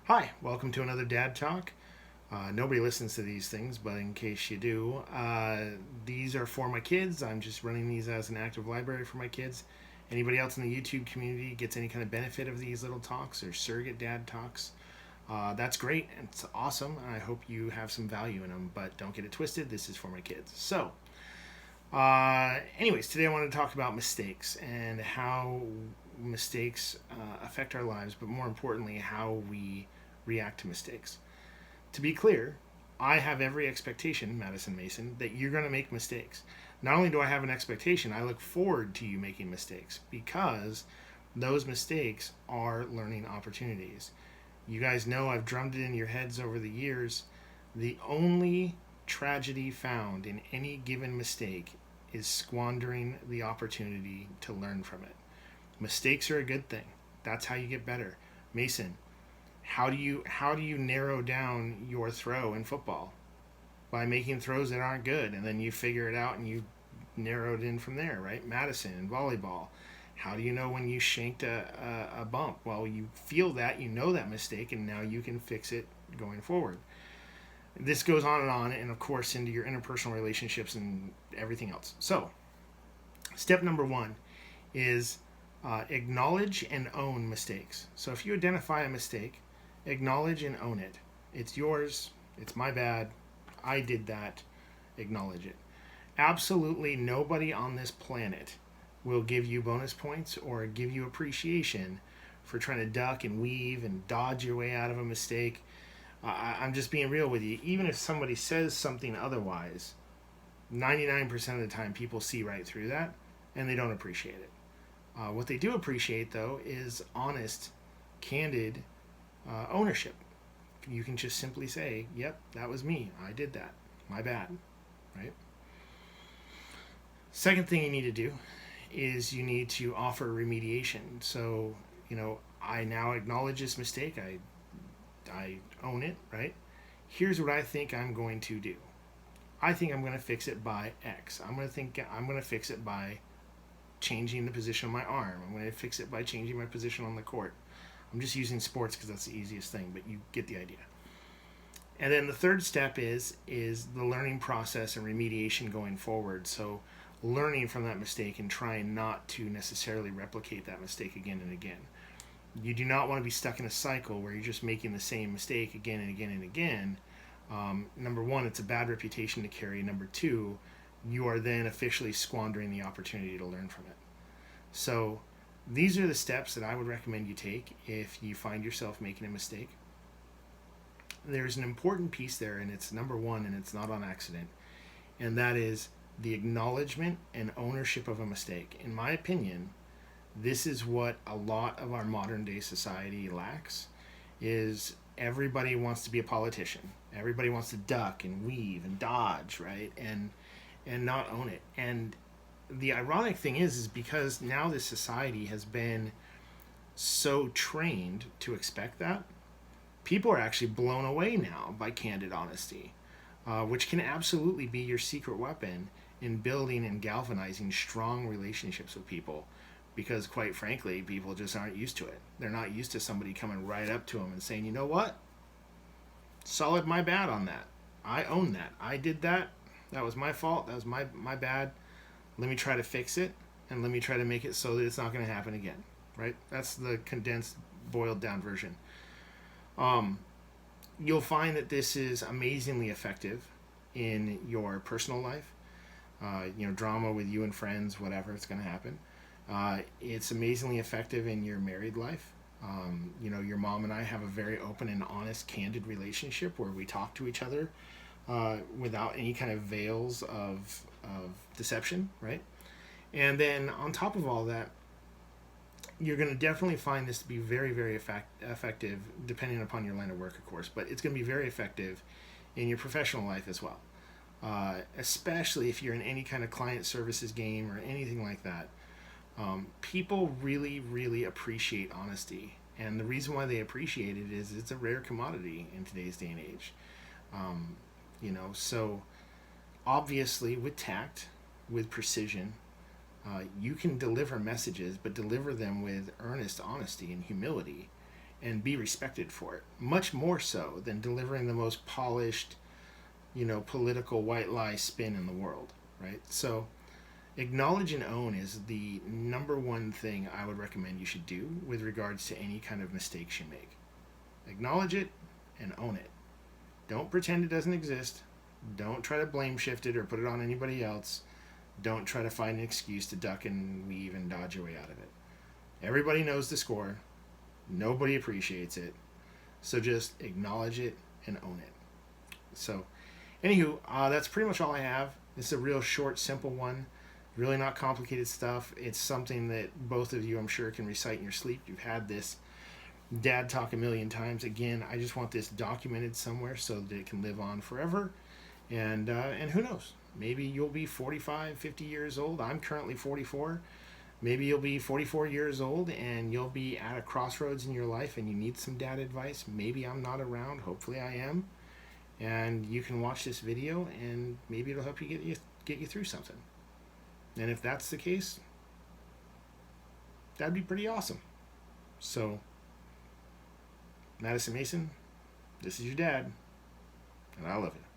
Hi, welcome to another Dad Talk. Nobody listens to these things, but in case you do, these are for my kids. I'm just running these as an active library for my kids. Anybody else in the YouTube community gets any kind of benefit of these little talks or surrogate dad talks, that's great. It's awesome. I hope you have some value in them, but don't get it twisted. This is for my kids. Anyways, today I want to talk about mistakes and how mistakes affect our lives, but more importantly, how we react to mistakes. To be clear, I have every expectation, Madison Mason, that you're going to make mistakes. Not only do I have an expectation, I look forward to you making mistakes because those mistakes are learning opportunities. You guys know I've drummed it in your heads over the years. The only tragedy found in any given mistake is squandering the opportunity to learn from it. Mistakes are a good thing. That's how you get better. Mason, how do you narrow down your throw in football? By making throws that aren't good, and then you figure it out and you narrow it in from there, right? Madison in volleyball, how do you know when you shanked a bump? Well, you feel that, you know that mistake, and now you can fix it going forward. This goes on, and of course into your interpersonal relationships and everything else. So, step number one is acknowledge and own mistakes. So if you identify a mistake, acknowledge and own it. It's yours. It's my bad. I did that. Acknowledge it. Absolutely nobody on this planet will give you bonus points or give you appreciation for trying to duck and weave and dodge your way out of a mistake. I'm just being real with you. Even if somebody says something otherwise, 99% of the time people see right through that and they don't appreciate it. What they do appreciate, though, is honest, candid ownership. You can just simply say, yep, that was me. I did that. My bad. Right? Second thing you need to do is you need to offer remediation. So, I now acknowledge this mistake. I own it, right? Here's what I think I'm going to do. I think I'm going to fix it by X. I'm going to fix it by changing the position of my arm. I'm going to fix it by changing my position on the court. I'm just using sports because that's the easiest thing, but you get the idea. And then the third step is the learning process and remediation going forward. So learning from that mistake and trying not to necessarily replicate that mistake again and again. You do not want to be stuck in a cycle where you're just making the same mistake again and again and again. Number one, it's a bad reputation to carry. Number two, you are then officially squandering the opportunity to learn from it. So these are the steps that I would recommend you take if you find yourself making a mistake. There's an important piece there, and it's number one, and it's not on accident, and that is the acknowledgement and ownership of a mistake. In my opinion, this is what a lot of our modern day society lacks. Is everybody wants to be a politician. Everybody wants to duck and weave and dodge, right? And not own it. And the ironic thing is because now this society has been so trained to expect that, people are actually blown away now by candid honesty, which can absolutely be your secret weapon in building and galvanizing strong relationships with people. Because quite frankly, people just aren't used to it. They're not used to somebody coming right up to them and saying, you know what? Solid my bad on that. I own that. I did that. That was my fault. That was my bad. Let me try to fix it, and let me try to make it so that it's not going to happen again. Right? That's the condensed, boiled down version. You'll find that this is amazingly effective in your personal life. Drama with you and friends, whatever, it's going to happen. It's amazingly effective in your married life. Your mom and I have a very open and honest, candid relationship where we talk to each other without any kind of veils of deception, right? And then on top of all that, you're going to definitely find this to be very, very effective, depending upon your line of work, of course, but it's going to be very effective in your professional life as well, especially if you're in any kind of client services game or anything like that. People really, really appreciate honesty. And the reason why they appreciate it is it's a rare commodity in today's day and age. So obviously with tact, with precision, you can deliver messages, but deliver them with earnest honesty and humility and be respected for it, much more so than delivering the most polished, political white lie spin in the world, right? So acknowledge and own is the number one thing I would recommend you should do with regards to any kind of mistakes you make. Acknowledge it and own it. Don't pretend it doesn't exist. Don't try to blame shift it or put it on anybody else. Don't try to find an excuse to duck and weave and dodge your way out of it. Everybody knows the score. Nobody appreciates it. So just acknowledge it and own it. So, anywho, that's pretty much all I have. It's a real short, simple one. Really not complicated stuff. It's something that both of you, I'm sure, can recite in your sleep. You've had this dad talk a million times. Again, I just want this documented somewhere so that it can live on forever. And who knows? Maybe you'll be 45, 50 years old. I'm currently 44. Maybe you'll be 44 years old and you'll be at a crossroads in your life and you need some dad advice. Maybe I'm not around. Hopefully I am. And you can watch this video and maybe it'll help you get you through something. And if that's the case, that'd be pretty awesome. So, Madison Mason, this is your dad, and I love you.